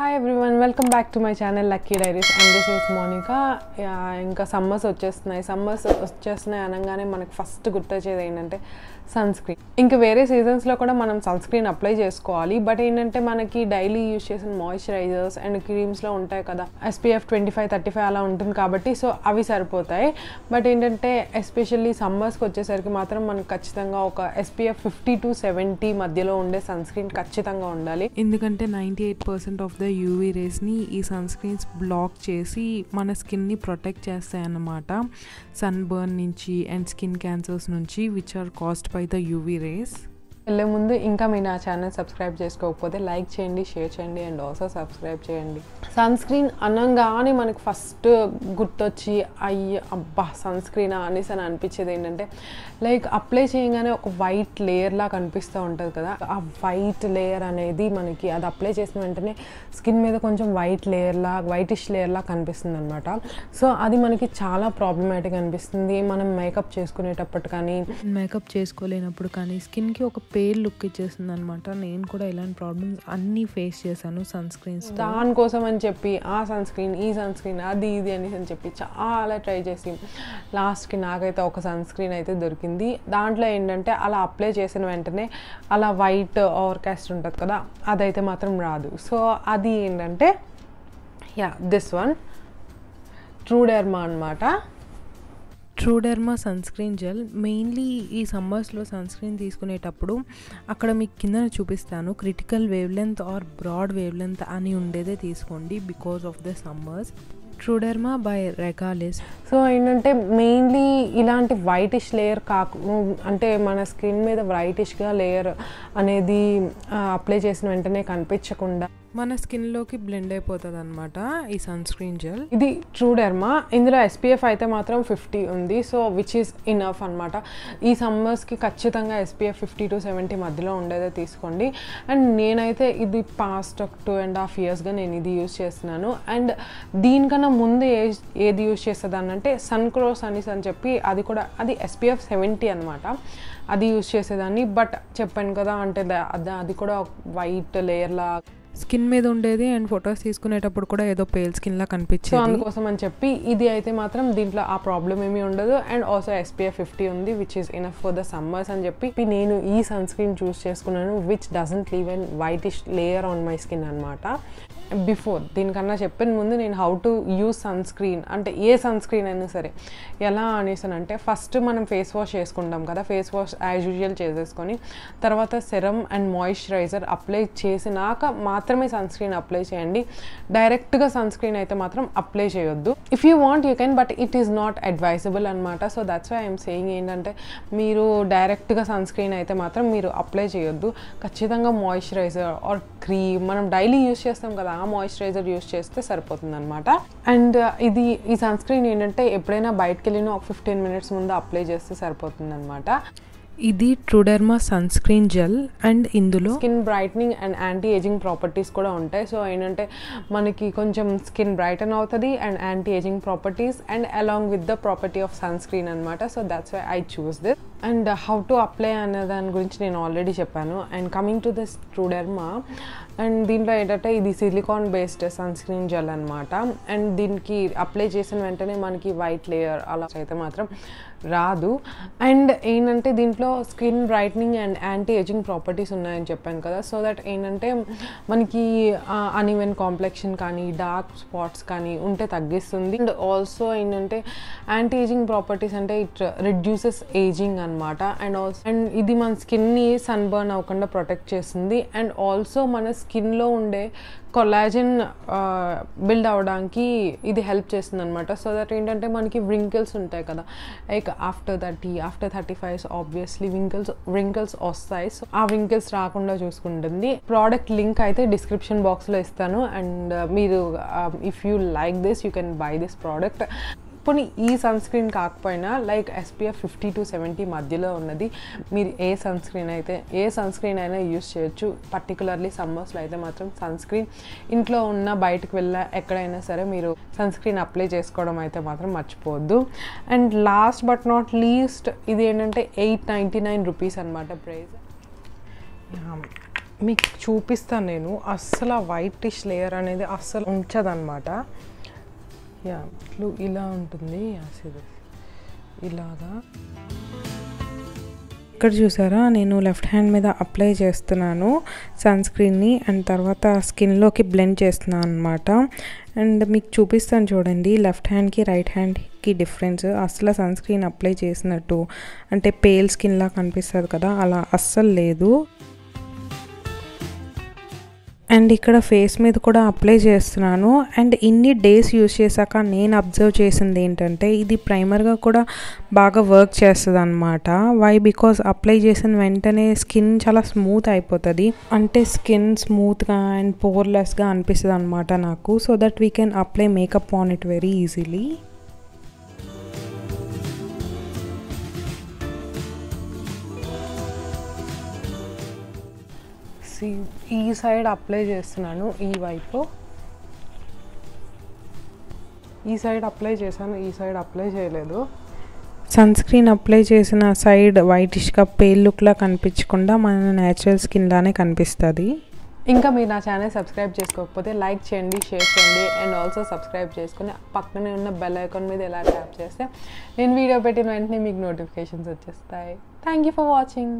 Hi everyone, welcome back to my channel Lucky Diaries and this is Monica. ఇంకా summers వచ్చేస్తున్నాయి అనగానే మనకి first గుర్తొచ్చేది ఏంటంటే సన్ స్క్రీన్. ఇంకా వేరే సీజన్స్లో కూడా మనం సన్ స్క్రీన్ అప్లై చేసుకోవాలి. బట్ ఏంటంటే మనకి డైలీ యూజ్ చేసిన మాయిశ్చరైజర్స్ అండ్ క్రీమ్స్లో ఉంటాయి కదా, SPF 25-35 అలా ఉంటుంది కాబట్టి సో అవి సరిపోతాయి. బట్ ఏంటంటే ఎస్పెషల్లీ సమ్మర్స్కి వచ్చేసరికి మాత్రం మనకు ఖచ్చితంగా ఒక SPF 50-70 మధ్యలో ఉండే సన్ స్క్రీన్ ఖచ్చితంగా ఉండాలి. ఎందుకంటే 98% ఆఫ్ ద UV రేస్ని ఈ సన్ స్క్రీన్స్ బ్లాక్ చేసి మన స్కిన్ని ప్రొటెక్ట్ చేస్తాయి అన్నమాట, సన్ బర్న్ నుంచి అండ్ స్కిన్ క్యాన్సర్స్ నుంచి which are caused by the UV rays. వెళ్ళే ముందు ఇంకా మీరు నా ఛానల్ సబ్స్క్రైబ్ చేసుకోకపోతే లైక్ చేయండి, షేర్ చేయండి అండ్ ఆల్సో సబ్స్క్రైబ్ చేయండి. సన్ స్క్రీన్ అనగానే మనకు ఫస్ట్ గుర్తొచ్చి అబ్బా సన్ స్క్రీనా అనేసి అని అనిపించేది ఏంటంటే లైక్ అప్లై చేయగానే ఒక వైట్ లేయర్ లా కనిపిస్తూ ఉంటుంది కదా, ఆ వైట్ లేయర్ అనేది మనకి అది అప్లై చేసిన వెంటనే స్కిన్ మీద కొంచెం వైటిష్ లేయర్ లా కనిపిస్తుంది అనమాట. సో అది మనకి చాలా ప్రాబ్లమాటిక్ అనిపిస్తుంది మనం మేకప్ చేసుకునేటప్పుడు కానీ మేకప్ చేసుకోలేనప్పుడు కానీ స్కిన్కి ఒక పేల్ లుక్ ఇచ్చేస్తుంది అనమాట. నేను కూడా ఇలాంటి ప్రాబ్లమ్స్ అన్నీ ఫేస్ చేశాను సన్ స్క్రీన్స్. దానికోసం అని చెప్పి ఆ సన్ స్క్రీన్ ఈ సన్ స్క్రీన్ అది ఇది అనేసి అని చెప్పి చాలా ట్రై చేసి లాస్ట్కి నాకైతే ఒక సన్ స్క్రీన్ అయితే దొరికింది. దాంట్లో ఏంటంటే అలా అప్లై చేసిన వెంటనే అలా వైట్ ఆర్ కాస్ట్ ఉంటుంది కదా, అదైతే మాత్రం రాదు. సో అది ఏంటంటే దిస్ వన్ ట్రూడెర్మా అనమాట. Truderma sunscreen gel. Mainly ఈ సమ్మర్స్లో సన్ స్క్రీన్ తీసుకునేటప్పుడు అక్కడ మీకు కింద చూపిస్తాను, critical wavelength or broad wavelength అని ఉండేదే తీసుకోండి బికాస్ ఆఫ్ ద సమ్మర్స్. Truderma by Regalis. సో ఏంటంటే మెయిన్లీ ఇలాంటి వైటిష్ లేయర్ అంటే మన స్కిన్ మీద వైటిష్గా లేయర్ అనేది అప్లై చేసిన వెంటనే కనిపించకుండా మన స్కిన్లోకి బ్లెండ్ అయిపోతుంది అనమాట ఈ సన్ స్క్రీన్ జెల్. ఇది ట్రూడెర్మా. ఇందులో SPF అయితే మాత్రం 50 ఉంది. సో విచ్ ఈస్ ఇనఫ్ అనమాట. ఈ సమ్మర్స్కి ఖచ్చితంగా SPF 50-70 మధ్యలో ఉండేదే తీసుకోండి. అండ్ నేనైతే ఇది పాస్ట్ 2.5 yearsగా నేను ఇది యూజ్ చేస్తున్నాను. అండ్ దీనికన్నా ముందు ఏది యూజ్ చేసేదాన్ని అంటే సన్ క్రోస్ అని చెప్పి అది SPF 70 అనమాట. అది యూజ్ చేసేదాన్ని. బట్ చెప్పాను కదా అంటే అది కూడా వైట్ లేయర్లా స్కిన్ మీద ఉండేది అండ్ ఫొటోస్ తీసుకునేటప్పుడు కూడా ఏదో పేల్ స్కిన్ లా కనిపించేది. అందుకోసం అని చెప్పి ఇది అయితే మాత్రం దీంట్లో ఆ ప్రాబ్లం ఏమీ ఉండదు. అండ్ ఆల్సో SPF 50 ఉంది which is enough for the summers అని చెప్పి నేను ఈ సన్ స్క్రీన్ చూస్ చేసుకున్నాను which doesn't leave an whitish layer on my skin అనమాట. బిఫోర్ దీనికన్నా చెప్పిన ముందు నేను how to use sunscreen అంటే ఏ సన్ స్క్రీన్ అయినా సరే ఎలా అనేసానంటే ఫస్ట్ మనం ఫేస్ వాష్ చేసుకుంటాం కదా, ఫేస్ వాష్ యాజ్ యూజువల్ చేసేసుకొని తర్వాత సెరమ్ అండ్ మాయిశ్చరైజర్ అప్లై చేసినాక మాత్రమే సన్ స్క్రీన్ అప్లై చేయండి. డైరెక్ట్గా సన్ స్క్రీన్ అయితే మాత్రం అప్లై చేయొద్దు. If you want you can, but it is not advisable అనమాట. So that's why I'm saying ఏంటంటే మీరు డైరెక్ట్గా సన్ స్క్రీన్ అయితే మాత్రం మీరు అప్లై చేయొద్దు. ఖచ్చితంగా మాయిశ్చరైజర్ ఆర్ క్రీమ్ మనం డైలీ యూజ్ చేస్తాం కదా, ఆ మాయిశ్చరైజర్ యూజ్ చేస్తే సరిపోతుంది అనమాట. అండ్ ఈ సన్ స్క్రీన్ ఏంటంటే ఎప్పుడైనా బయటకు వెళ్ళినా ఒక 15 minutes ముందు అప్లై చేస్తే సరిపోతుంది అనమాట. ఇది Truderma sunscreen gel and ఇందులో skin brightening and anti ageing properties కూడా ఉంటాయి. సో ఏంటంటే మనకి కొంచెం స్కిన్ బ్రైటన్ అవుతుంది and anti ageing properties and along with the property of sunscreen అనమాట. So that's why I choose this. And how to apply అనే దాని గురించి నేను ఆల్రెడీ చెప్పాను. And coming to this Truderma, and దీంట్లో ఏంటంటే ఇది silicone based sunscreen gel అనమాట. అండ్ దీనికి అప్లై చేసిన వెంటనే మనకి వైట్ లేయర్ అలా అయితే మాత్రం రాదు. అండ్ ఏంటంటే దీంట్లో skin brightening and anti ageing properties ఉన్నాయని చెప్పాను కదా. సో దట్ ఏంటంటే మనకి అన్ఈవెన్ కాంప్లెక్షన్ కానీ డార్క్ స్పాట్స్ కానీ ఉంటే తగ్గిస్తుంది. అండ్ ఆల్సో ఏంటంటే యాంటీ ఏజింగ్ ప్రాపర్టీస్ అంటే ఇట్ రిడ్యూసెస్ ఏజింగ్ అనమాట. అండ్ ఇది మన స్కిన్ని సన్ బర్న్ అవ్వకుండా ప్రొటెక్ట్ చేస్తుంది. అండ్ ఆల్సో మన స్కిన్లో ఉండే కొలాజన్ బిల్డ్ అవ్వడానికి ఇది హెల్ప్ చేస్తుంది అనమాట. సో దట్ ఏంటంటే మనకి వ్రింకిల్స్ ఉంటాయి కదా, లైక్ ఆఫ్టర్ 35 ఆబ్వియస్లీ వ్రింకిల్స్ వస్తాయి. సో ఆ వ్రింకిల్స్ రాకుండా చూసుకుంటుంది. ప్రోడక్ట్ లింక్ అయితే డిస్క్రిప్షన్ బాక్స్లో ఇస్తాను. అండ్ మీరు if you like this you can buy this product. పోనీ ఈ సన్ స్క్రీన్ కాకపోయినా లైక్ SPF 50-70 మధ్యలో ఉన్నది మీరు ఏ సన్ స్క్రీన్ అయినా యూస్ చేయొచ్చు. పర్టికులర్లీ సమ్మర్స్లో అయితే మాత్రం సన్ స్క్రీన్ ఇంట్లో ఉన్న బయటకు ఎక్కడైనా సరే మీరు సన్ స్క్రీన్ అప్లై చేసుకోవడం అయితే మాత్రం మర్చిపోవద్దు. And last but not least ఇది ఏంటంటే 899 రూపీస్ అనమాట ప్రైస్. మీకు చూపిస్తాను నేను. అస్సలు వైటిష్ లేయర్ అనేది అస్సలు ఉంచదన్నమాట. యా ఇలా ఉంటుంది. ఇలాగా ఇక్కడ చూసారా, నేను లెఫ్ట్ హ్యాండ్ మీద అప్లై చేస్తున్నాను సన్ స్క్రీన్ని అండ్ తర్వాత స్కిన్లోకి బ్లెండ్ చేస్తున్నాను అనమాట. అండ్ మీకు చూపిస్తాను చూడండి, లెఫ్ట్ హ్యాండ్కి రైట్ హ్యాండ్కి డిఫరెన్స్. అసలు సన్ స్క్రీన్ అప్లై చేసినట్టు అంటే పేల్ స్కిన్లా కనిపిస్తుంది కదా, అలా అస్సలు లేదు. అండ్ ఇక్కడ ఫేస్ మీద కూడా అప్లై చేస్తున్నాను. అండ్ ఇన్ని డేస్ యూస్ చేశాక నేను అబ్జర్వ్ చేసింది ఏంటంటే, ఇది ప్రైమర్గా కూడా బాగా వర్క్ చేస్తుంది అనమాట. వై బికాజ్ అప్లై చేసిన వెంటనే స్కిన్ చాలా స్మూత్ అయిపోతుంది. అంటే స్కిన్ స్మూత్గా అండ్ పోర్లెస్గా అనిపిస్తుంది అనమాట నాకు. So that we can apply makeup on it very easily. ఈ సైడ్ అప్లై చేస్తున్నాను, ఈ వైపు. ఈ సైడ్ అప్లై చేశాను, ఈ సైడ్ అప్లై చేయలేదు. సన్ స్క్రీన్ అప్లై చేసిన సైడ్ వైటిష్గా పేల్ లుక్లా కనిపించకుండా మన న్యాచురల్ స్కిన్ లానే కనిపిస్తుంది. ఇంకా మీరు నా ఛానల్ సబ్స్క్రైబ్ చేసుకోకపోతే లైక్ చేయండి, షేర్ చేయండి అండ్ ఆల్సో సబ్స్క్రైబ్ చేసుకుని పక్కనే ఉన్న బెల్ ఐకాన్ మీద ఎలా ట్యాప్ చేస్తే నేను వీడియో పెట్టిన వెంటనే మీకు నోటిఫికేషన్స్ వచ్చేస్తాయి. Thank you for watching.